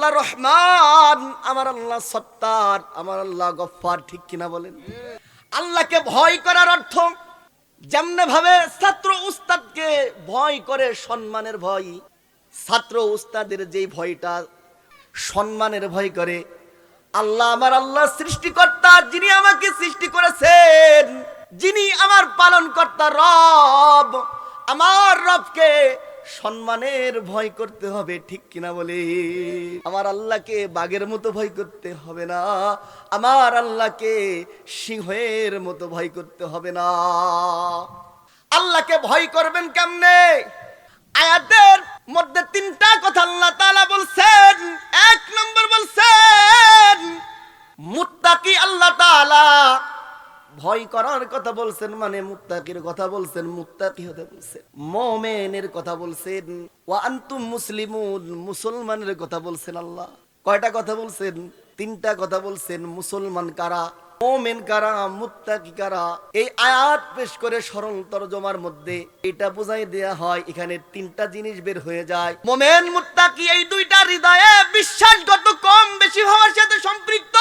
আল্লাহ রহমান, আমার আল্লাহ সত্তার, আমার আল্লাহ গফফার, ঠিক কিনা বলেন? আল্লাহকে ভয় করার অর্থ যেমনে ভাবে ছাত্র উস্তাদকে ভয় করে, সম্মানের ভয়, ছাত্র উস্তাদের যে ভয়টা সম্মানের ভয় করে, আল্লাহ আমার আল্লাহ সৃষ্টিকর্তা, যিনি আমাকে সৃষ্টি করেছেন, যিনি আমার পালনকর্তা রব, আমার রবকে সম্মানের ভয় করতে হবে, ঠিক কিনা বলে? আমার আল্লাহকে বাঘের মতো ভয় করতে হবে না, আমার আল্লাহকে সিংহের মতো ভয় করতে হবে না। আল্লাহকে ভয় করবেন কেমনে? আয়াতের মধ্যে তিনটা কথা আল্লাহ তাআলা বলছেন। এক নম্বর বলছেন মুত্তাকি, আল্লাহ তাআলা ভয় করার কথা বলছেন, মানে মুত্তাকির কথা বলছেন, মুত্তাকি হতে বলছেন। মুমিনের কথা বলছেন, ওয়া আনতুম মুসলিমুন, মুসলমানের কথা বলছেন। আল্লাহ কয়টা কথা বলছেন? তিনটা কথা বলছেন। মুসলমান কারা, মুমিন কারা, মুত্তাকি কারা? এই আয়াত পেশ করে সরল তরজমার মধ্যে এটা বুঝাই দেয়া হয়, এখানে তিনটা জিনিস বের হয়ে যায়। মুমিন মুত্তাকি এই দুইটা হৃদয়ে বিশ্বাসগত কম বেশি হওয়ার সাথে সম্পৃক্ত,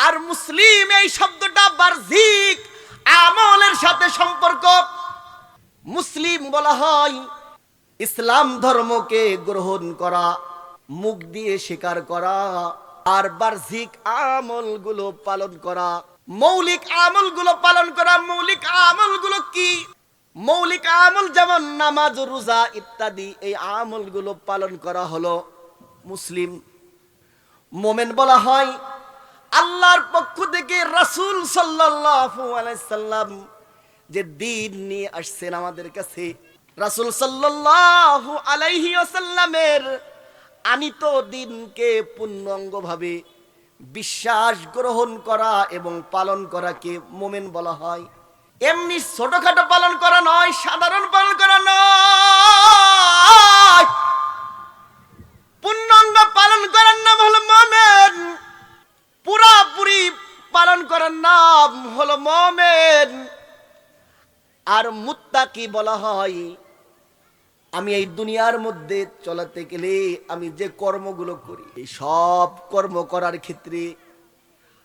আর মুসলিম এই শব্দটা বাহ্যিক আমলের সাথে সম্পর্ক। মুসলিম বলা হয় ইসলাম ধর্মকে গ্রহণ করা, মুখ দিয়ে স্বীকার করা, আর বাহ্যিক আমলগুলো পালন করা, মৌলিক আমলগুলো পালন করা। মৌলিক আমলগুলো কি? মৌলিক আমল যেমন নামাজ, রোজা ইত্যাদি, এই আমলগুলো পালন করা হলো মুসলিম। মুমিন বলা হয় আল্লাহর পক্ষ থেকে রাসূল সাল্লাল্লাহু আলাইহি সাল্লাম যে দ্বীন নিয়ে আসছেন আমাদের কাছে, রাসূল সাল্লাল্লাহু আলাইহি ওয়াসাল্লামের আনিত দ্বীনকে পূর্ণাঙ্গভাবে বিশ্বাস গ্রহণ করা এবং পালন করাকে মুমিন বলা হয়। এমনি ছোটখাটো পালন করা নয়, সাধারণ পালন করা নয়, পূর্ণাঙ্গ পালন করার নাম হলো মুমিন, পুরাপুরি পালন করার নাম হলো মুমিন। আর মুত্তাকি বলা হয় আমি এই দুনিয়ার মধ্যে চলাতে গেলে আমি যে কর্মগুলো করি, এই সব কর্ম করার ক্ষেত্রে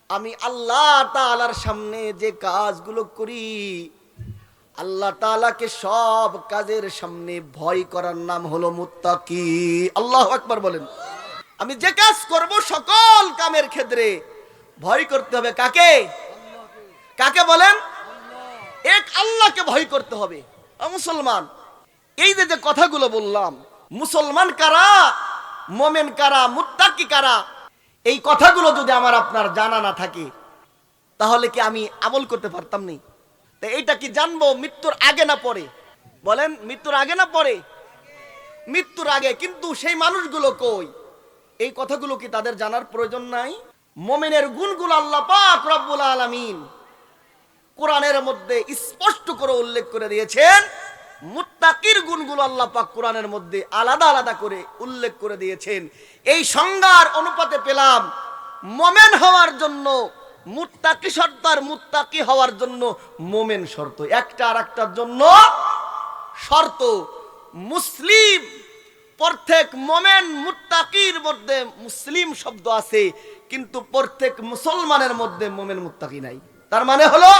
আমি আল্লাহ তাআলার সামনে যে কাজগুলো করি, আল্লাহ তাআলাকে সব কাজের সামনে ভয় করার নাম হলো মুত্তাকি। আল্লাহু আকবার বলেন। আমি যে কাজ করব সকল কামের ক্ষেত্রে ভয় করতে হবে কাকে? কাকে বলেন? এক আল্লাহকে ভয় করতে হবে। মুসলমান, এই যে কথাগুলো বললাম, মুসলমান কারা, মুমিন কারা, মুত্তাকি কারা, এই কথাগুলো যদি আমার আপনার জানা না থাকে তাহলে কি আমি আমল করতে পারতাম না? তো এইটা কি জানবো মৃত্যুর আগে না পরে? বলেন, মৃত্যুর আগে না পরে? মৃত্যুর আগে। কিন্তু সেই মানুষগুলো কই? এই কথাগুলো কি তাদের জানার প্রয়োজন নাই? মুমিনের গুণগুলো আল্লাহ পাক রব্বুল আলামিন কোরআনের মধ্যে স্পষ্ট করে উল্লেখ করে দিয়েছেন। মুত্তাকির গুণগুলো আল্লাহ পাক কোরআনের মধ্যে আলাদা আলাদা করে উল্লেখ করে দিয়েছেন। এই সংজ্ঞার অনুপাতে পেলাম মুমিন হওয়ার জন্য মুত্তাকি শর্ত, আর মুত্তাকি হওয়ার জন্য মুমিন শর্ত। একটা আর একটার জন্য শর্ত। মুসলিম, প্রত্যেক মুমিন মুত্তাকির মধ্যে মুসলিম শব্দ আছে, কিন্তু প্রত্যেক মুসলমানের মধ্যে মুমিন মুত্তাকি নাই। তার মানে হলো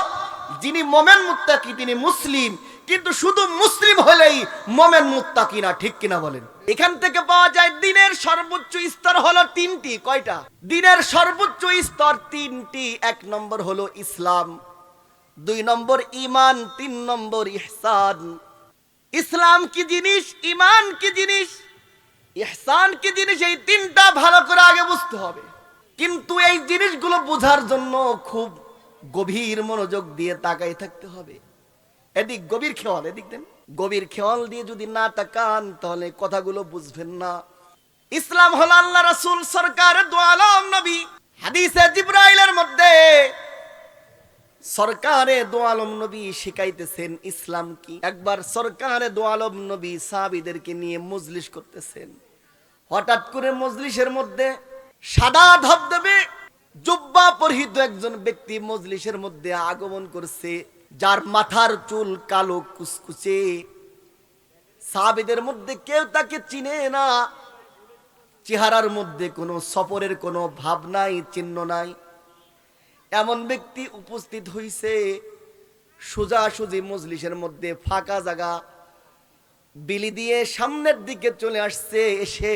যিনি মুমিন মুত্তাকি তিনি মুসলিম, কিন্তু শুধু মুসলিম হলেই মুমিন মুত্তাকি না, ঠিক কিনা বলেন? এখান থেকে পাওয়া যায় দ্বীনের সর্বোচ্চ স্তর হলো তিনটি। কয়টা? দ্বীনের সর্বোচ্চ স্তর তিনটি। এক নম্বর হলো ইসলাম, দুই নম্বর ঈমান, তিন নম্বর ইহসান। ইসলাম কি জিনিস, ঈমান কি জিনিস, ইহসান কি জিনিস, এই তিনটা ভালো করে আগে বুঝতে হবে। কিন্তু এই জিনিসগুলো বোঝার জন্য খুব গভীর মনোযোগ দিয়ে তাকাই থাকতে হবে। এদিক গভীর খেয়াল, এদিক দেন, গভীর খেয়াল দিয়ে যদি না তাকান তাহলে কথাগুলো বুঝবেন না। ইসলাম হলো আল্লাহ রাসূল সরকার দু আলম নবী, হাদিসে জিবরাইলের মধ্যে সরকারে দু আলম নবী শিখাইতেছেন ইসলাম কি। একবার সরকারে দু আলম নবী সাহাবীদেরকে নিয়ে মজলিস করতেছেন। হঠাৎ করে মজলিসের মধ্যে সাদা ধবধবে জুব্বা পরিহিত একজন ব্যক্তি মজলিসের মধ্যে আগমন করছে, যার মাথার চুল কালো কুচকুচে। সাহাবীদের মধ্যে কেউ তাকে চিনে না, চেহারার মধ্যে কোনো সফরের কোনো ভাব নাই, চিহ্ন নাই। এমন ব্যক্তি উপস্থিত হইছে, সোজাসুজি মজলিসের মধ্যে ফাঁকা জায়গা বিলি দিয়ে সামনের দিকে চলে আসছে। এসে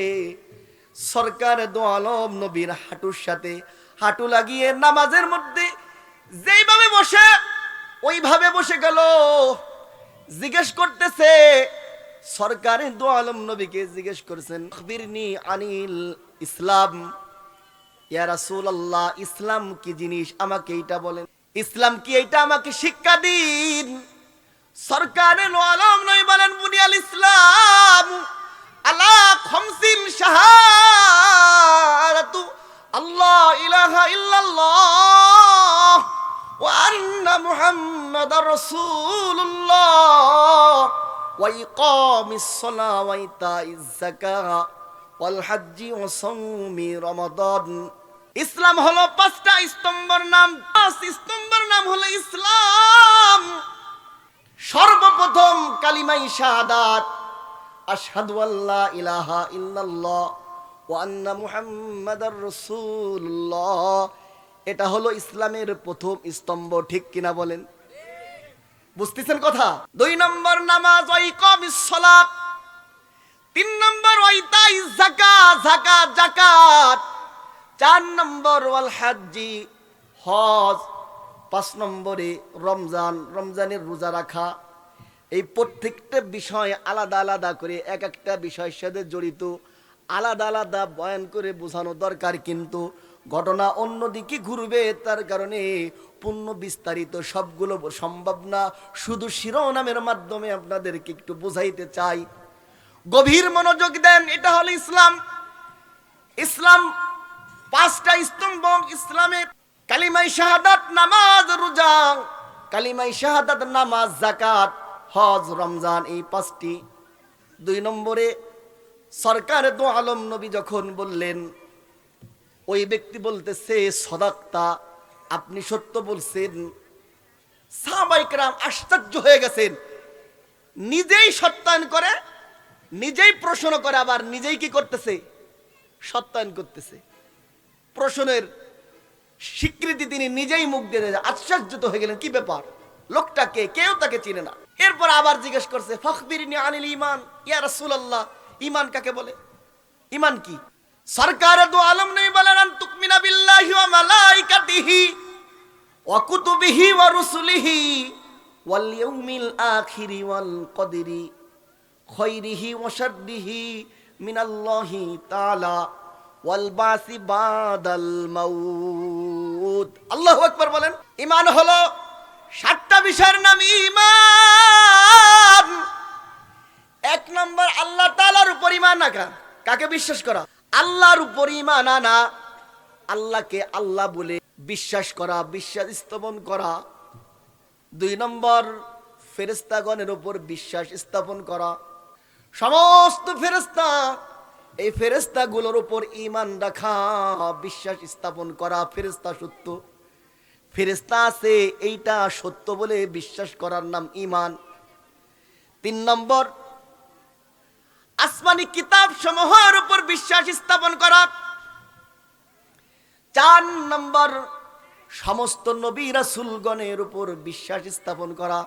সরকার দো আলম নবীর হাঁটুর সাথে হাঁটু লাগিয়ে নামাজের মধ্যে যেইভাবে বসে ওইভাবে বসে গেল। জিজ্ঞেস করতেছে, সরকারে দো আলম নবীকে জিজ্ঞেস করেছেন, আখবিরনি আনিল ইসলাম, ইয়া রাসূলুল্লাহ, ইসলাম কি জিনিস আমাকে এইটা বলেন, ইসলাম কি এইটা আমাকে শিক্ষা দিন। সরকারে দো আলম নবী বলেন, বুনিয়াল ইসলাম আলা খামসিন শাহাদাতু আল্লাহ ইলাহা ইল্লাল্লাহ ওয়া আন্না মুহাম্মাদার রাসূলুল্লাহ ওয়া ইকামিস সালাহ ওয়া ইতাইজ যাকাহ ওয়াল হজ্জি ওয়া সাওমি রমাদান। ইসলাম হলো পাঁচটা স্তম্ভের নাম। পাঁচ স্তম্ভের নাম হলো ইসলাম। সর্বপ্রথম কালিমায়ে শাহাদাত, আশহাদু আল্লা ইলাহা ইল্লাল্লাহ ওয়া আন্না মুহাম্মাদার রাসূলুল্লাহ। এটা হলো ইসলামের প্রথম স্তম্ভ, ঠিক কিনা বলেন? বুঝতেছেন কথা? 2 নম্বর নামাজ, ওয়া ইকামিস সালাত। 3 নম্বর ওয়া ইতাইজ যাকাত, যাকাত। 4 নম্বর ওয়াল হজ্জি, হজ। 5 নম্বরে রমজানের রোজা রাখা। এই প্রত্যেকটা বিষয় আলাদা আলাদা করে এক একটা বিষয়ের সাথে জড়িত, আলাদা আলাদা বয়ান করে বোঝানো দরকার। কিন্তু ঘটনা অন্যদিকে ঘুরবে, তার কারণে পূর্ণ বিস্তারিত সবগুলো সম্ভব না। শুধু শিরোনামের মাধ্যমে আপনাদেরকে একটু বোঝাইতে চাই। গভীর মনোযোগ দেন। এটা হলো ইসলাম। ইসলাম পাঁচটা স্তম্ভ ইসলামের। কালিমায়ে শাহাদাত, নামাজ, রোজা। কালিমায়ে শাহাদাত, নামাজ, যাকাত, হজ, রমজান, এই 5টি। 2 নম্বরে সরকার দো আলম নবী যখন বললেন, ওই ব্যক্তি বলতেছে, সদাক্তা, আপনি সত্য বলছেন। সাহাবায়ে কেরাম আশ্চর্য হয়ে গেছেন। নিজেই সত্যায়ন করে, নিজেই প্রশ্ন করে, আবার নিজেই কি করতেছে? সত্যায়ন করতেছে। প্রশ্নের স্বীকৃতি তিনি নিজেই মুখ দিয়ে আশ্চর্যিত হয়ে গেলেন, কি ব্যাপার, লোকটাকে কেউ তাকে চিনে না। এরপর আবার জিজ্ঞেস করছে, ফাখবিরনি আনিল ঈমান, ইয়া রাসূলুল্লাহ, ঈমান কাকে বলে? ঈমান কি? সরকার দো আলম নবী বলেন, আন তুমিনা বিল্লাহি ওয়া মালাইকাতিহি ওয়া কুতুবিহি ওয়া রুসুলিহি ওয়াল ইয়াউমিল আখিরি ওয়াল কদরি খায়রিহি ওয়া শাররিহি মিনাল্লাহি তাআলা ওয়াল বাসি বাদাল মাউত। আল্লাহু আকবার বলেন। ঈমান হলো 7টা বিষয়ের নাম ঈমান। 1 নম্বর আল্লাহ তাআলার উপর ঈমান আনা। কাকে বিশ্বাস করা? আল্লাহর উপর ঈমান আনা, আল্লাহকে আল্লাহ বলে বিশ্বাস করা, বিশ্বাস স্থাপন করা। 2 নম্বর ফেরেশতাগণের উপর বিশ্বাস স্থাপন করা। সমস্ত ফেরেশতা, এই ফেরেশতাগুলোর উপর ঈমান রাখা, বিশ্বাস স্থাপন করা। ফেরেশতা সত্য, ফেরেশতা আছে এইটা সত্য বলে বিশ্বাস করার নাম ঈমান। 3 নম্বর আসমানি কিতাব সমূহের উপর বিশ্বাস স্থাপন করা। 4 নম্বর সমস্ত নবী রাসূলগণের উপর বিশ্বাস স্থাপন করা।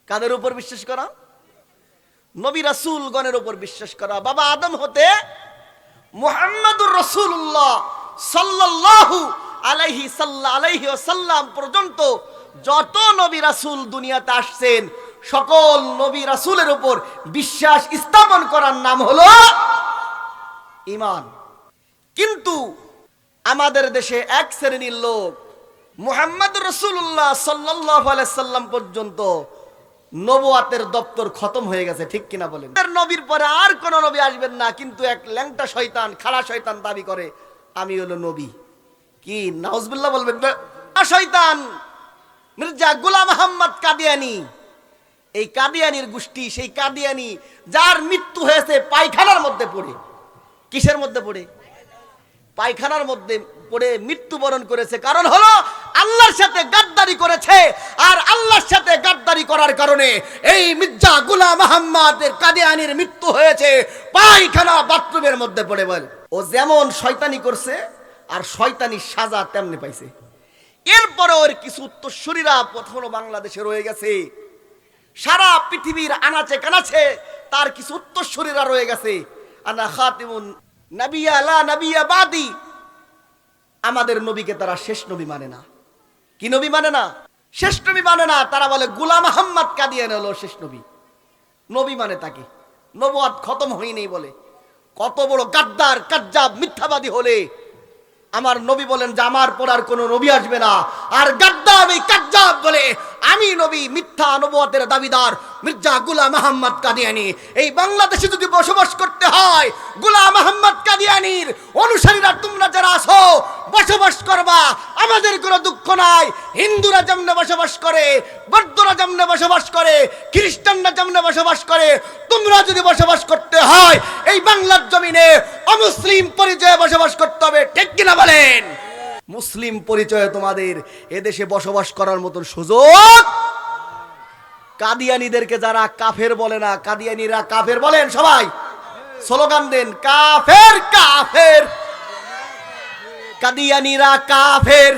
কাদের উপর বিশ্বাস করা? নবী রাসূলগণের উপর বিশ্বাস করা। বাবা আদম হতে মুহাম্মাদুর রাসূলুল্লাহ সাল্লাল্লাহু আলাইহি ওয়াসাল্লাম পর্যন্ত যত নবী রাসূল দুনিয়াতে আসছেন, সকল নবী রাসূলের উপর বিশ্বাস স্থাপন করার নাম হলো ঈমান। কিন্তু আমাদের দেশে এক শ্রেণীর লোক মুহাম্মাদুর রাসূলুল্লাহ সাল্লাল্লাহু আলাইহি সাল্লাম পর্যন্ত নবুয়াতের দপ্তর খতম হয়ে গেছে, ঠিক কিনা বলেন? নবীর পরে আর কোন নবী আসবেন না, কিন্তু এক ল্যাংটা শয়তান, খাড়া শয়তান দাবি করে আমি হলো নবী। কি নাউজুবিল্লাহ বলবেন? শয়তান মির্জা গোলাম আহমদ কাদিয়ানী। এই কাদিয়ানির গোষ্ঠী, সেই কাদিয়ানি যার মৃত্যু হয়েছে পায়খানার মধ্যে পড়ে। কিসের মধ্যে পড়ে? পায়খানার মধ্যে পড়ে মৃত্যুবরণ করেছে। কারণ হলো আল্লাহর সাথে গাদ্দারি করেছে, আর আল্লাহর সাথে গাদ্দারি করার কারণে এই মির্জা গোলাম মোহাম্মদের কাদিয়ানির মৃত্যু হয়েছে পায়খানা বাথরুমের মধ্যে পড়ে। বল, ও যেমন শয়তানি করছে আর শয়তানি সাজা তেমনি পাইছে। এরপরে ওর কিছু উত্তরসূরিরা প্রথমে বাংলাদেশে রয়ে গেছে, সারা পৃথিবীর আনাচে কানাচে তার কিছু উত্তরসূরিরা রয়ে গেছে। আনা খাতিমুন নাবিয়্যা লা নাবিয়্যা বাদি, আমাদের নবীকে তারা শেষ নবী মানে না। কি নবী মানে না? শেষ নবী মানে না। তারা বলে গোলাম মোহাম্মদ কাদিয়ানী হলো শেষ নবী, নবী মানে তাকে, নবুয়ত খতম হয়নি বলে। কত বড় গাদ্দার, কাজ্জাব, মিথ্যাবাদী হলে আমার নবী বলেন যে আমার পর আর কোনো নবী আসবে না। আর গাদ্দার এই কাজ্জাব বলে আমি নবী, মিথ্যা নবুয়তের দাবিদার মির্জা গোলাম মোহাম্মদ কাদিয়ানী। এই বাংলাদেশে যদি বসবাস করতে হয়, গোলাম মোহাম্মদ কাদিয়ানীর অনুসারীরা তোমরা যারা আছো বসবাস করবা, আমাদের কোনো দুঃখ নাই। হিন্দুরা যেমনে বসবাস করে, বৌদ্ধরা যেমনে বসবাস করে, খ্রিস্টানরা যেমনে বসবাস করে, তোমরা যদি বসবাস করতে হয় এই বাংলার জমিনে অমুসলিম পরিচয়ে বসবাস করতে হবে, ঠিক কিনা বলেন? মুসলিম পরিচয়ে তোমাদের এদেশে বসবাস করার মতো সুযোগ। কাদিয়ানীদেরকে যারা কাফের বলে না, কাদিয়ানীরা কাফের বলেন, সবাই স্লোগান দেন, কাফের কাফের, কাদিয়ানীরা কাফের,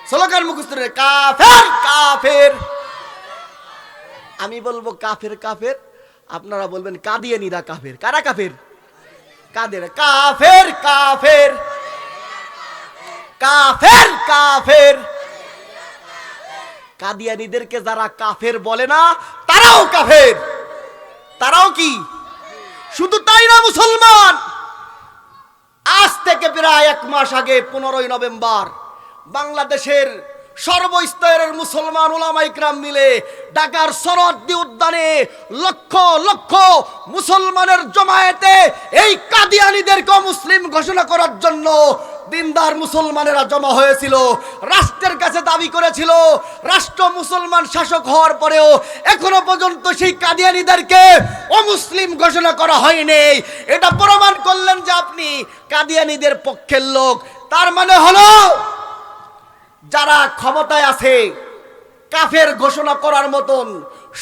স্লোগান মুখস্থ করে, কাফের কাফের। আমি বলবো কাফের কাফের, আপনারা বলবেন কাদিয়ানীরা কাফের। কারা কাফের? কাদের? কাফের কাফের, কাফের কাফের। কাদিয়ানীদেরকে যারা কাফের বলে না তারাও কাফের, তারাও কি? শুধু তাই না, মুসলমান। আজ থেকে প্রায় 1 মাস আগে 15ই নভেম্বর বাংলাদেশের সর্বস্তরের মুসলমান উলামা ইকরাম মিলে ঢাকার সরোয়ার্দী উদ্যানে লক্ষ লক্ষ মুসলমানের জমায়েতে এই কাদিয়ানীদেরকে মুসলিম ঘোষণা করার জন্য দিনদার মুসলমানেরা জমা হয়েছিল। রাষ্ট্রের কাছে দাবি করেছিল, রাষ্ট্র মুসলমান শাসক হওয়ার পরেও এখনো পর্যন্ত সেই কাদিয়ানীদেরকে অমুসলিম ঘোষণা করা হয়নি। এটা প্রমাণ করলেন যে আপনি কাদিয়ানীদের পক্ষের লোক। তার মানে হলো যারা ক্ষমতায় আছে, কাফের ঘোষণা করার মতন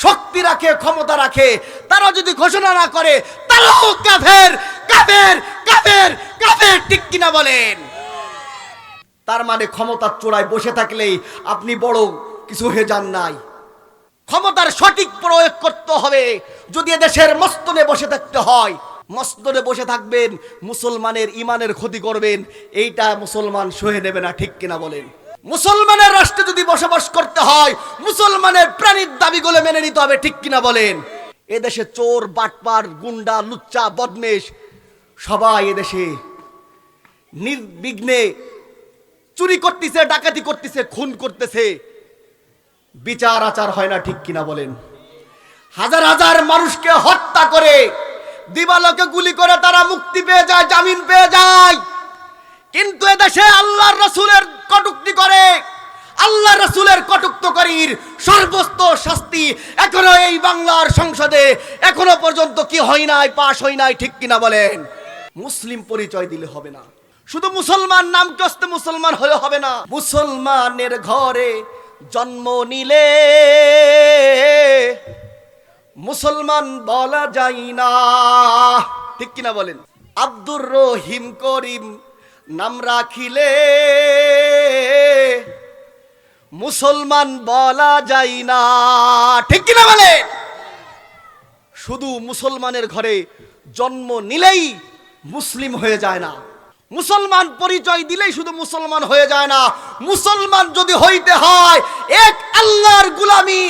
শক্তি রাখে, ক্ষমতা রাখে, তারা যদি ঘোষণা না করে তারাও কাফের কাফের কাফের কাফের, ঠিক কিনা বলেন? তার মানে ক্ষমতার চূড়ায় বসে থাকলেই আপনি বড় কিছু হয়ে যান নাই। ক্ষমতার সঠিক প্রয়োগ করতে হবে। যদি দেশের মস্তনে বসে থাকতে হয়, মস্তনে বসে থাকবেন, মুসলমানের ইমানের ক্ষতি করবেন, এইটা মুসলমান সহে নেবে না, ঠিক কিনা বলেন? মুসলমানের রাষ্ট্রে যদি বসবাস করতে হয় মুসলমানের প্রাণীর দাবিগুলো মেনে নিতে হবে, ঠিক কিনা বলেন? এদেশে চোর, বাটপার, গুন্ডা, লুচ্চা, বদমেশ সবাই এদেশে নির্বিঘ্নে চুরি করতেছে, ডাকাতি করতেছে, খুন করতেছে, বিচার আচার হয় না, ঠিক কিনা বলেন? হাজার হাজার মানুষকে হত্যা করে, দিবালোকে গুলি করে তারা মুক্তি পেয়ে যায়, জামিন পেয়ে যায়। কিন্তু এদেশে আল্লাহর রাসূলের কটূক্তি করে, আল্লাহর রাসূলের কটূক্তকারীর সর্বোচ্চ শাস্তি এখনো এই বাংলার সংসদে এখনো পর্যন্ত কি হয় নাই, পাশ হয় নাই, ঠিক কিনা বলেন? মুসলিম পরিচয় দিলে হবে না, শুধু মুসলমান নাম কস্তে মুসলমান হলে হবে না। মুসলমানের ঘরে জন্ম নিলে মুসলমান বলা যায় না, ঠিক কিনা বলেন? আব্দুর রহিম করিম নাম রাখিলে মুসলমান বলা যায় না, ঠিক কিনা বলেন? শুধু মুসলমানের ঘরে জন্ম নিলেই মুসলিম হয়ে যায় না, মুসলমান পরিচয় দিলেই শুধু মুসলমান হয়ে যায় না। মুসলমান যদি হইতে হয় এক আল্লাহর গোলামি,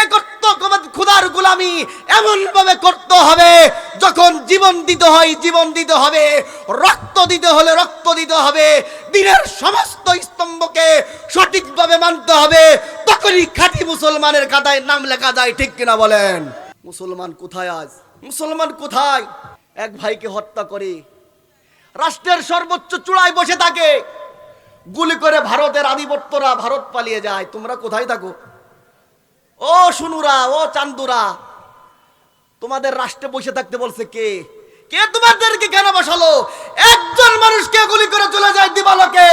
একত্ববাদ খোদার গোলামি এমন ভাবে করতে হবে, যখন জীবন দিতে হয় জীবন দিতে হবে, রক্ত দিতে হলে রক্ত দিতে হবে, দিনের সমস্ত স্তম্ভকে সঠিকভাবে মানতে হবে, তখনই খাঁটি মুসলমানের খাতায় নাম লেখা যায়, ঠিক কিনা বলেন? মুসলমান কোথায় আজ? মুসলমান কোথায়? এক ভাইকে হত্যা করে রাষ্ট্রের সর্বোচ্চ চূড়ায় বসে থাকে, গুলি করে ভারতের আধিপত্যরা ভারত পালিয়ে যায়। তোমরা কোথায় থাকো? ও শুনুরা, ও চান্দুরা, তোমাদের রাষ্ট্রে বসে থাকতে বলছে কে? কে তোমাদেরকে কেন বসালো? একজন মানুষকে গুলি করে চলে যায় দিবালোকে,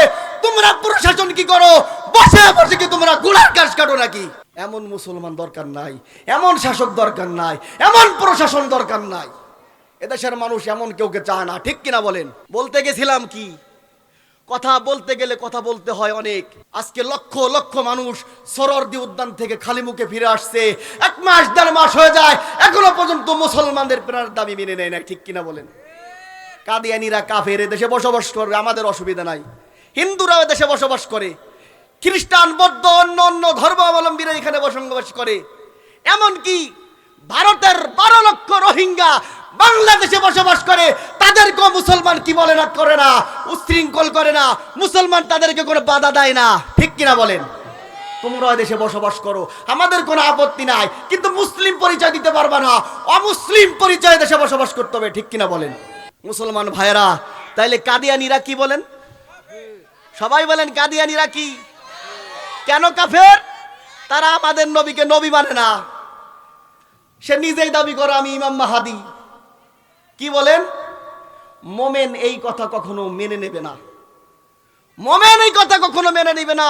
তোমরা প্রশাসন কি করো? বসে বসে কি তোমরা গোলার কাজ কাটো নাকি? এমন মুসলমান দরকার নাই, এমন শাসক দরকার নাই, এমন প্রশাসন দরকার নাই। এদেশের মানুষ এমন কেউকে চায় না, ঠিক কিনা বলেন? বলতে গেছিলাম কি, কথা বলতে গেলে কথা বলতে হয় অনেক। আজকে লক্ষ লক্ষ মানুষ সরোয়ার্দী উদ্যান থেকে খালি মুখে ফিরে আসছে। 1 মাস 1.5 মাস হয়ে যায়, এখনো পর্যন্ত মুসলমানদের প্রাণের দাবি মেনে নেয় না, ঠিক কিনা বলেন? কাদিয়ানিরা কাফের, দেশে বসবাস করবে, আমাদের অসুবিধা নাই। হিন্দুরাও দেশে বসবাস করে, খ্রিস্টান, বৌদ্ধ, অন্য অন্য ধর্মাবলম্বীরা এখানে বসবাস করে। এমনকি ভারতের 12 লক্ষ রোহিঙ্গা বাংলাদেশে বসবাস করে, তাদেরকেও মুসলমান কি বলে না, করে না, উশৃঙ্খল করে না। মুসলমান তাদেরকে কোনো বাধা দেয় না, ঠিক কিনা বলেন? তোমরা দেশে বসবাস করো, আমাদের কোনো আপত্তি নাই, কিন্তু মুসলিম পরিচয় দিতে পারবা না, অমুসলিম পরিচয় দেশে বসবাস করতে হবে, ঠিক কিনা বলেন? মুসলমান ভাইরা, তাইলে কাদিয়ানিরা কি বলেন? সবাই বলেন কাদিয়ানিরা কি? কেন কাফের? তারা আমাদের নবীকে নবী মানে না। সে নিজেই দাবি করে আমি ইমাম মাহাদি। কি বলেন? মোমেন এই কথা কখনো মেনে নেবে না, মোমেন এই কথা কখনো মেনে নেবে না।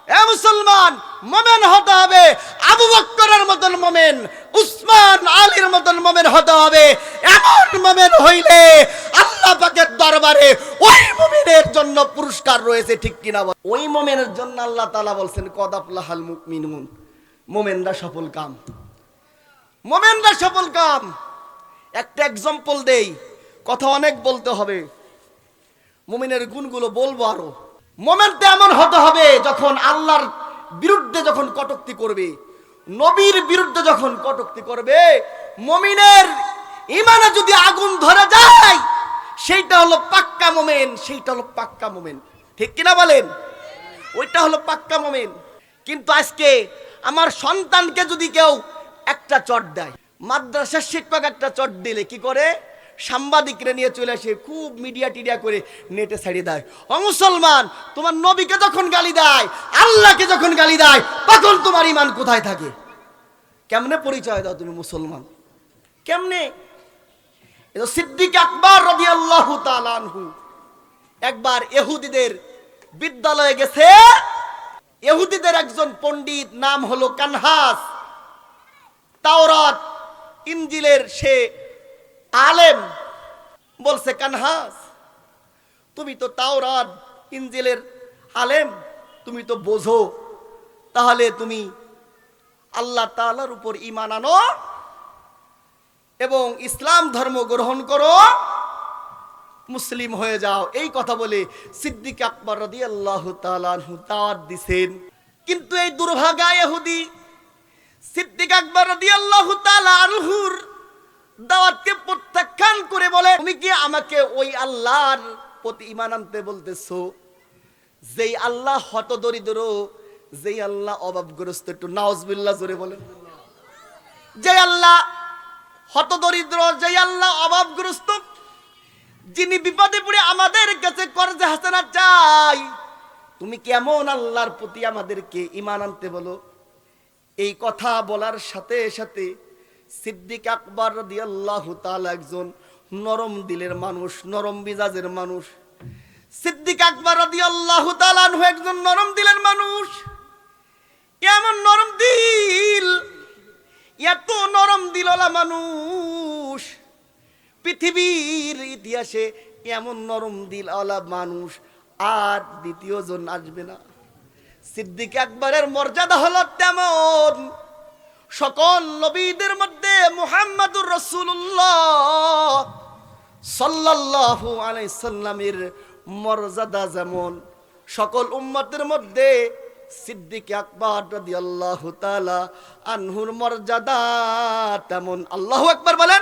এ মুসলমান, মোমেন হতে হবে আবু বকরের মতন মোমেন, উসমান আলীর মতন মোমেন হতে হবে। এমন মোমেন হইলে আল্লাহ পাকের দরবারে ওই মোমেনের জন্য পুরস্কার রয়েছে, ঠিক কিনা? ওই মোমেনের জন্য আল্লাহ তাআলা বলছেন কদ আফলাহাল মুমিনুন, মোমেনরা সফল কাম, মোমেনরা সফল কাম। একটা এক্সাম্পল দেই, কথা অনেক বলতে হবে, মুমিনের গুণগুলো বলবো আরো। মোমেনটা এমন হতে হবে যখন আল্লাহর বিরুদ্ধে যখন কটূক্তি করবে, নবীর বিরুদ্ধে যখন কটূক্তি করবে, মুমিনের ঈমানে যদি আগুন ধরে যায়, সেইটা হলো পাক্কা মোমেন, সেইটা হলো পাক্কা মোমেন, ঠিক কিনা বলেন? ওইটা হলো পাক্কা মোমেন। কিন্তু আজকে আমার সন্তানকে যদি কেউ একটা চট দেয়, মাদ্রাসার শিক্ষক একটা চট দিলে কি করে? সাংবাদিকরা নিয়ে চলে আসে, খুব মিডিয়া টিডিয়া করে নেটে ছাড়িয়ে দেয়। ও মুসলমান, তোমার নবীকে যখন গালি দেয়, আল্লাহকে যখন গালি দেয়, তখন তোমার ঈমান কোথায় থাকে? কেমনে পরিচয় দাও তুমি মুসলমান? কেমনে? সিদ্দিক আকবর রাদিয়াল্লাহু তাআলা আনহু একবার ইহুদিদের বিদ্যালয়ে গেছে। ইহুদিদের একজন পণ্ডিত, নাম হলো কানহাস, তাওরাত ইনজিলের সে আলেম। বলছে, কানহাস, তুমি তো তাওরাত ইনজিলের আলেম, তুমি তো বোঝো, তাহলে তুমি আল্লাহ তাআলার উপর ঈমান আনো এবং ইসলাম ধর্ম গ্রহণ করো, মুসলিম হয়ে যাও। এই কথা বলে সিদ্দিক আকবর রাদিয়াল্লাহু তাআলা আনহু দাওয়াত দিবেন। কিন্তু এই দুর্ভাগা ইহুদি সিদ্দিক আকবর রাদিয়াল্লাহু তাআলা আনহুর দাওয়াতকে প্রত্যাখ্যান করে বলে, তুমি কি আমাকে ওই আল্লাহর প্রতি ঈমান আনতে বলতেছো যেই আল্লাহ হতদরিদ্র, যেই আল্লাহ অভাবগ্রস্ত? একটু নাউজুবিল্লাহ জোরে বলেন। যে আল্লাহ হতদরিদ্র, যেই আল্লাহ অভাবগ্রস্ত, যিনি বিপদে পড়ে আমাদের কাছে কর্জে হাসানা চাই, তুমি কেমন আল্লাহর প্রতি আমাদেরকে ঈমান আনতে বলো? এই কথা বলার সাথে সাথে সিদ্দিক আকবর রাদিয়াল্লাহু তাআলা একজন নরম দিলের মানুষ, নরম মিজাজের মানুষ। সিদ্দিক আকবর রাদিয়াল্লাহু তাআলা আনহু একজন নরম দিলের মানুষ। এমন নরম দিল, এত নরম দিলওয়ালা মানুষ পৃথিবীর ইতিহাসে এমন নরম দিলওয়ালা মানুষ আর দ্বিতীয় জন আসবে না। সিদ্দিক আকবরের মর্যাদা হলো তেমন, সকল নবীদের মধ্যে মুহাম্মাদুর রাসূলুল্লাহ সাল্লাল্লাহু আলাইহি সাল্লামের মর্যাদা যেমন, সকল উম্মতের মধ্যে সিদ্দিক আকবর রাদিয়াল্লাহু তাআলা আনহুর মর্যাদা তেমন। আল্লাহু আকবার বলেন।